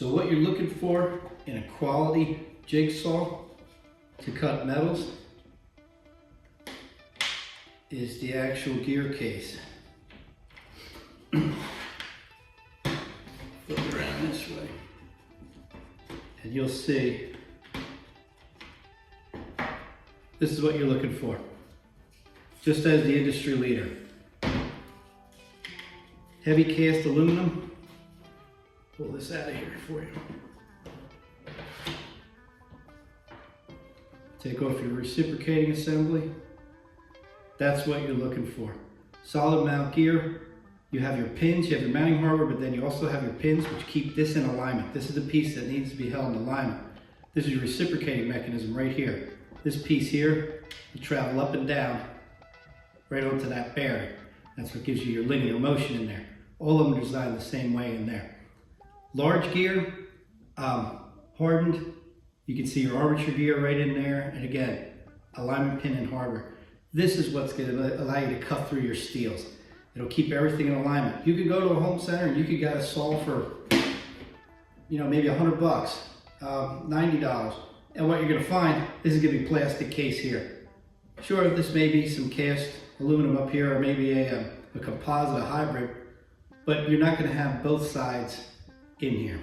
So what you're looking for in a quality jigsaw to cut metals is the actual gear case. Flip it around this way. And you'll see this is what you're looking for. Just as the industry leader. Heavy cast aluminum. Pull this out of here for you. Take off your reciprocating assembly. That's what you're looking for. Solid mount gear. You have your pins, you have your mounting hardware, but then you also have your pins which keep this in alignment. This is the piece that needs to be held in alignment. This is your reciprocating mechanism right here. This piece here will travel up and down right onto that bearing. That's what gives you your linear motion in there. All of them are designed the same way in there. Large gear, hardened. You can see your armature gear right in there. And again, alignment pin and hardware. This is what's going to allow you to cut through your steels. It'll keep everything in alignment. You could go to a home center and you could get a saw for, maybe $100, $90. And what you're going to find, this is going to be plastic case here. Sure, this may be some cast aluminum up here, or maybe a composite, a hybrid, but you're not going to have both sides in here.